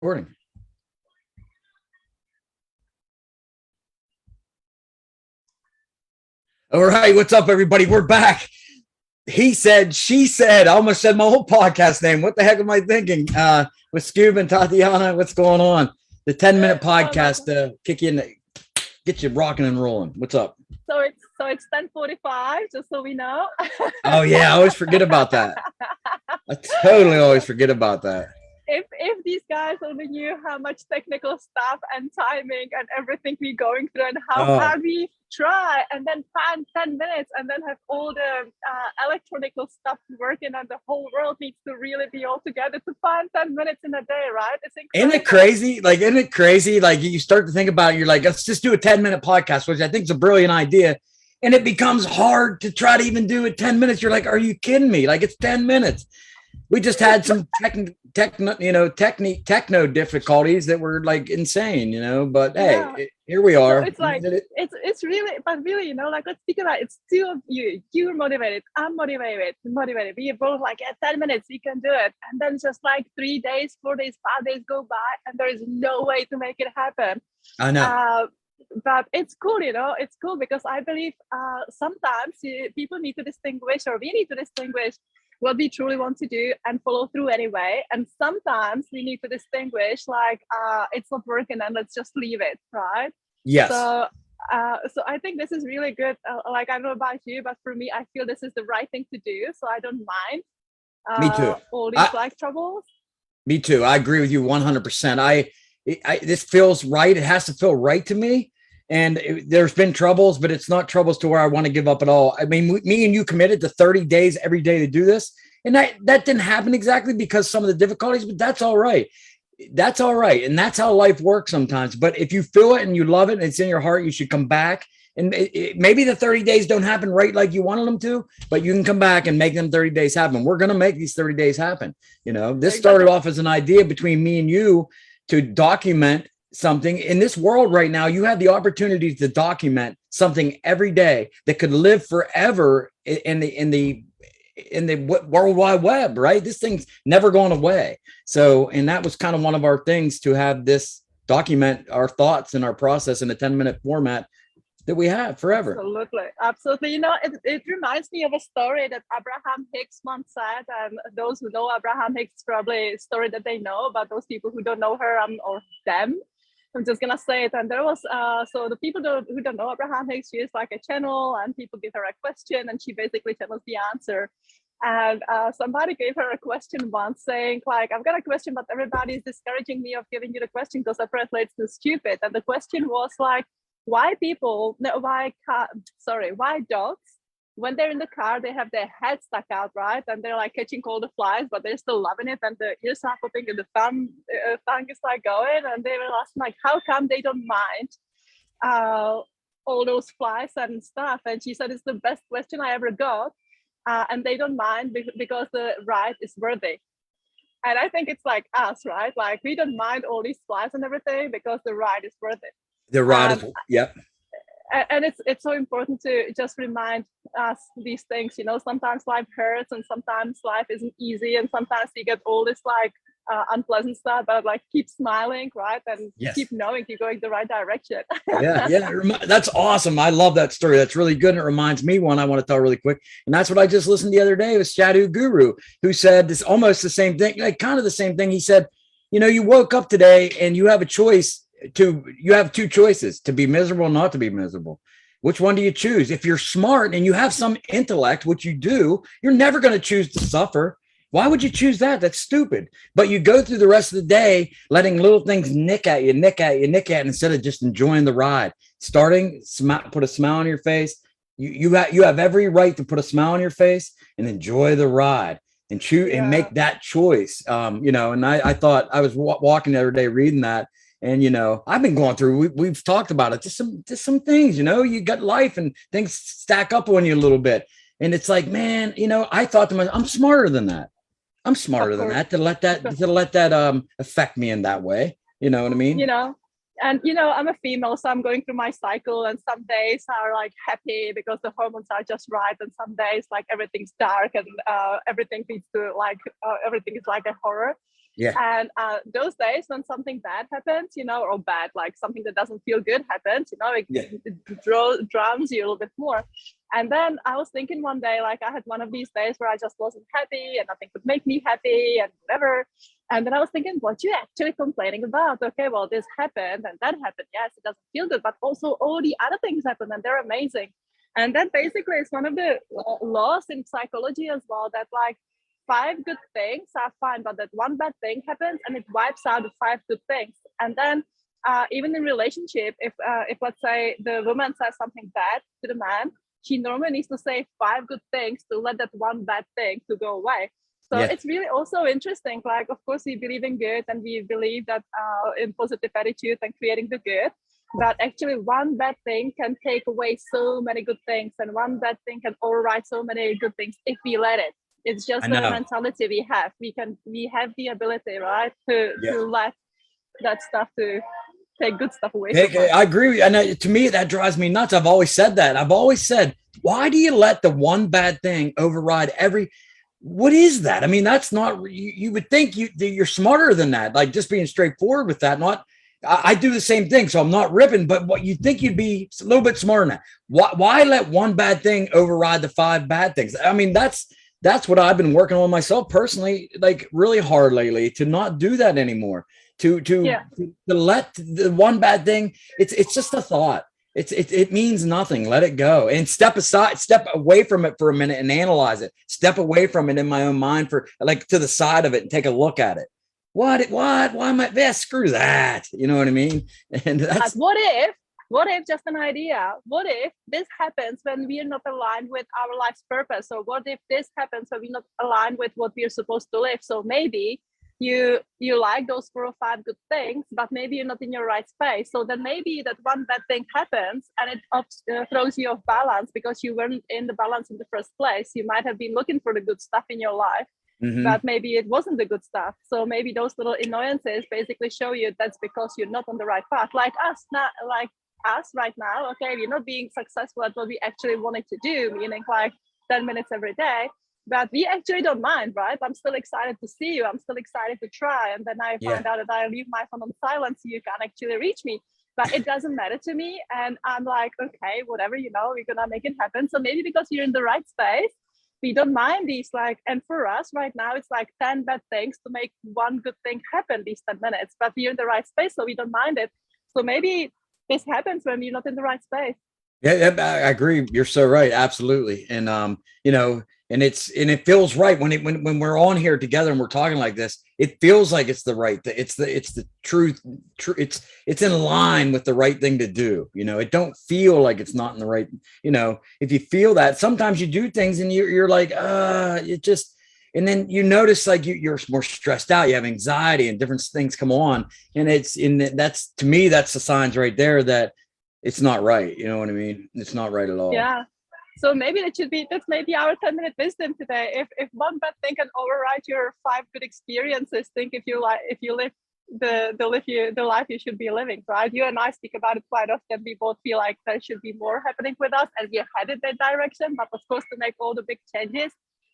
Recording. All right, what's up, everybody? We're back. He said, she said. I almost said my whole podcast name. What the heck am I thinking? With Scoob and Tatiana, what's going on? The 10-minute podcast kick you in, get you rocking and rolling. What's up? So it's 10:45, just so we know. Oh yeah, I always forget about that. I totally always forget about that. If these guys only knew how much technical stuff and timing and everything we're going through, and how hard we try and then plan 10 minutes and then have all the electronical stuff working, and the whole world needs to really be all together to find 10 minutes in a day, right? It's incredible. Isn't it crazy? Like you start to think about it, you're like, let's just do a 10-minute podcast, which I think is a brilliant idea. And it becomes hard to try to even do it 10 minutes. You're like, are you kidding me? Like, it's 10 minutes. We just had some techno difficulties that were like insane, but hey, here we are. So it's like, it's really, but really, like, let's think about it. It's two of you. You're motivated. I'm motivated. We are both like, 10 minutes, we can do it. And then just like 3 days, 4 days, 5 days go by, and there is no way to make it happen. I know. But it's cool, it's cool because I believe sometimes people need to distinguish, or we need to distinguish what we truly want to do and follow through anyway. And sometimes we need to distinguish, like, it's not working and let's just leave it, right? Yes. So I think this is really good. Like, I don't know about you, but for me, I feel this is the right thing to do. So I don't mind me too. All these troubles. Me too. I agree with you 100%. This feels right. It has to feel right to me. And there's been troubles, but it's not troubles to where I want to give up at all. I mean, me and you committed to 30 days every day to do this. And that didn't happen exactly because some of the difficulties, but that's all right. That's all right. And that's how life works sometimes. But if you feel it and you love it and it's in your heart, you should come back. And maybe the 30 days don't happen right like you wanted them to, but you can come back and make them 30 days happen. We're going to make these 30 days happen. This started off as an idea between me and you to document something in this world right now. You have the opportunity to document something every day that could live forever in the World Wide Web, right? This thing's never going away. So, and that was kind of one of our things, to have this document our thoughts and our process in a 10-minute format that we have forever. Absolutely. It reminds me of a story that Abraham Hicks once said, and those who know Abraham Hicks, probably a story that they know, but those people who don't know her or them, I'm just gonna say it. And there was so the people who don't know Abraham Hicks, she is like a channel, and people give her a question, and she basically channels the answer. And somebody gave her a question once, saying, like, I've got a question, but everybody is discouraging me of giving you the question because apparently it's too stupid. And the question was like, why dogs, when they're in the car, they have their head stuck out, right? And they're like catching all the flies, but they're still loving it. And the ears are popping and the tongue is like going. And they were asking, like, how come they don't mind all those flies and stuff? And she said, it's the best question I ever got. And they don't mind because the ride is worthy. And I think it's like us, right? Like, we don't mind all these flies and everything because the ride is worth it. The ride is, yep. And it's so important to just remind us these things. Sometimes life hurts, and sometimes life isn't easy, and sometimes you get all this like unpleasant stuff, but like, keep smiling, right? And keep knowing you're going the right direction. yeah, that's awesome. I love that story. That's really good. And it reminds me one I want to tell really quick, and that's what I just listened the other day with Sadhu Guru, who said this, almost the same thing, like kind of the same thing. He said, you woke up today and you have a choice. You have two choices: to be miserable or not to be miserable. Which one do you choose? If you're smart and you have some intellect, which you do, you're never going to choose to suffer. Why would you choose that? That's stupid. But you go through the rest of the day letting little things nick at you, instead of just enjoying the ride. Starting, put a smile on your face. You have every right to put a smile on your face and enjoy the ride and choose and make that choice. And I thought, I was walking the other day reading that. And, I've been going through, we've talked about it, just some things, you got life and things stack up on you a little bit. And it's like, man, I thought to myself, I'm smarter than that. I'm smarter than that to let that affect me in that way. You know what I mean? And I'm a female, so I'm going through my cycle, and some days are like happy because the hormones are just right, and some days like everything's dark and everything leads to like everything is like a horror. Yeah. And those days when something bad happens, you know, or bad, like something that doesn't feel good happens, you know, it drowns you a little bit more. And then I was thinking one day, like I had one of these days where I just wasn't happy and nothing could make me happy and whatever. And then I was thinking, what you actually complaining about? Okay, well, this happened and that happened. Yes, it doesn't feel good, but also all the other things happen and they're amazing. And that basically is one of the laws in psychology as well, that like 5 good things are fine, but that one bad thing happens and it wipes out the 5 good things. And then even in relationship, if let's say the woman says something bad to the man, she normally needs to say 5 good things to let that one bad thing to go away. So it's really also interesting. Like, of course, we believe in good and we believe that in positive attitude and creating the good. But actually, one bad thing can take away so many good things, and one bad thing can override so many good things if we let it. It's just the mentality we have. We have the ability, right, to let that stuff to take good stuff away. I agree. And to me, that drives me nuts. I've always said that. I've always said, why do you let the one bad thing override every? What is that? I mean, that's not. You would think you're smarter than that. Like just being straightforward with that. Not. I do the same thing, so I'm not ripping. But what you think you'd be a little bit smarter than that. Why let one bad thing override the 5 bad things? I mean, that's what I've been working on myself personally, like really hard lately, to not do that anymore. To let the one bad thing, it's just a thought. It means nothing. Let it go and step away from it for a minute and analyze it. Step away from it in my own mind for like to the side of it and take a look at it. Why am I there? Screw that. You know what I mean? And that's what if just an idea? What if this happens when we are not aligned with our life's purpose? So what if this happens when we're not aligned with what we're supposed to live? So maybe you like those 4 or 5 good things, but maybe you're not in your right space. So then maybe that one bad thing happens and it throws you off balance because you weren't in the balance in the first place. You might have been looking for the good stuff in your life, but maybe it wasn't the good stuff. So maybe those little annoyances basically show you that's because you're not on the right path. Like us right now, okay, we're not being successful at what we actually wanted to do, meaning like 10 minutes every day. But we actually don't mind, right? I'm still excited to see you. I'm still excited to try. And then I find out that I leave my phone on silent so you can't actually reach me. But it doesn't matter to me. And I'm like, okay, whatever, you know, we're going to make it happen. So maybe because you're in the right space, we don't mind these like, and for us right now, it's like 10 bad things to make one good thing happen these 10 minutes. But we're in the right space, so we don't mind it. So maybe this happens when you're not in the right space. Yeah, I agree. You're so right. Absolutely. And, you know, and it feels right when we're on here together and we're talking like this, it feels like it's the right thing. It's the truth. It's in line with the right thing to do. You know, it don't feel like it's not in the right, you know, if you feel that sometimes you do things and you're like, it just, and then you notice like you're more stressed out, you have anxiety and different things come on. And that's, to me, that's the signs right there that it's not right. You know what I mean? It's not right at all. Yeah. So maybe that's maybe our 10-minute wisdom today. If one bad thing can override your 5 good experiences, think if you live the life you should be living, right? You and I speak about it quite often. We both feel like there should be more happening with us and we are headed that direction. But of course, to make all the big changes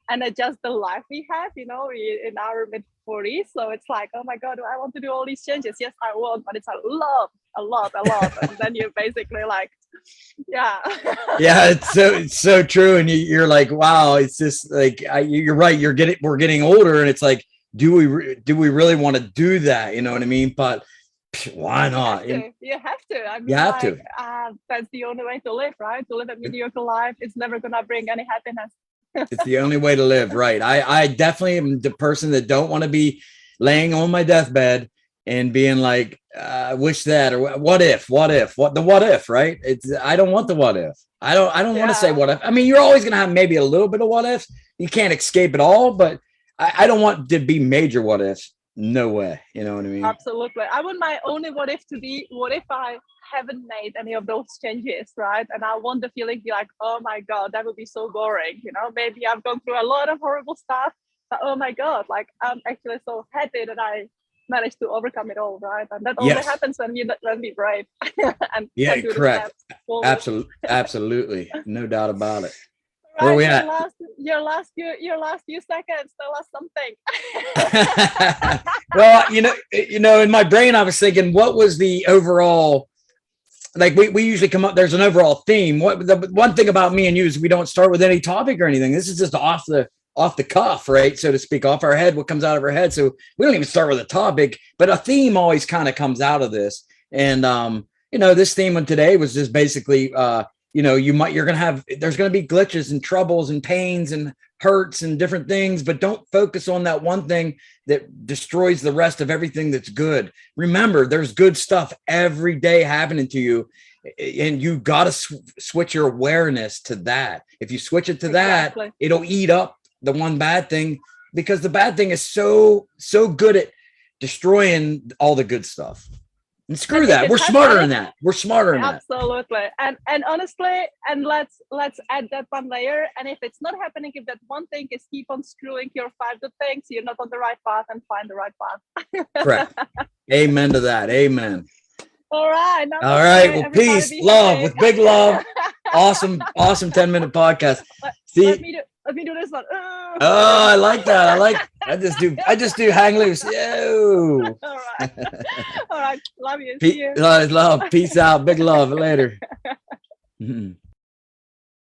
and adjust the life we have, you know, in our mid-40s. So it's like, oh my God, I want to do all these changes. Yes, I want, but it's a lot. And then you're basically like, yeah. Yeah, it's so true. And you're like, wow, it's just like, you're right. We're getting older and it's like, do we really want to do that? You know what I mean? But why not? You have to. I mean, you have to. That's the only way to live, right? To live a mediocre life, it's never going to bring any happiness. It's the only way to live, right? I definitely am the person that don't want to be laying on my deathbed and being like, wish that, or what if, right? I don't want the what if. I don't want to say what if. I mean, you're always going to have maybe a little bit of what ifs. You can't escape it all, but I don't want to be major what ifs. No way. You know what I mean? Absolutely. I want my only what if to be, what if I haven't made any of those changes, right? And I want the feeling to be like, oh my God, that would be so boring. You know, maybe I've gone through a lot of horrible stuff, but oh my God, like I'm actually so happy that I managed to overcome it all, right? And that only happens when we brave. And correct. Absolutely. No doubt about it. Where are we your at? your last few seconds. Tell us something. Well, in my brain, I was thinking, what was the overall, like we usually come up, there's an overall theme. What the one thing about me and you is we don't start with any topic or anything. This is just off the cuff, right? So to speak, off our head, what comes out of our head. So we don't even start with a topic, but a theme always kind of comes out of this. And, this theme of today was just basically, there's going to be glitches and troubles and pains and hurts and different things, but don't focus on that one thing that destroys the rest of everything that's good. Remember, there's good stuff every day happening to you, and you got to switch your awareness to that. If you switch it to that, it'll eat up the one bad thing, because the bad thing is so good at destroying all the good stuff. And screw that. We're smarter than that. We're smarter than that. Absolutely. And honestly, and let's add that one layer. And if it's not happening, if that one thing is keep on screwing your 5 good things, you're not on the right path, and find the right path. Correct. Amen to that. Amen. All right. All right. Well, peace, love, with big love. Awesome 10-minute podcast. Let me do this one. Oh, I like that. I just do hang loose. Yo. All right. All right. Love you. See you. Love. Peace out. Big love. Later.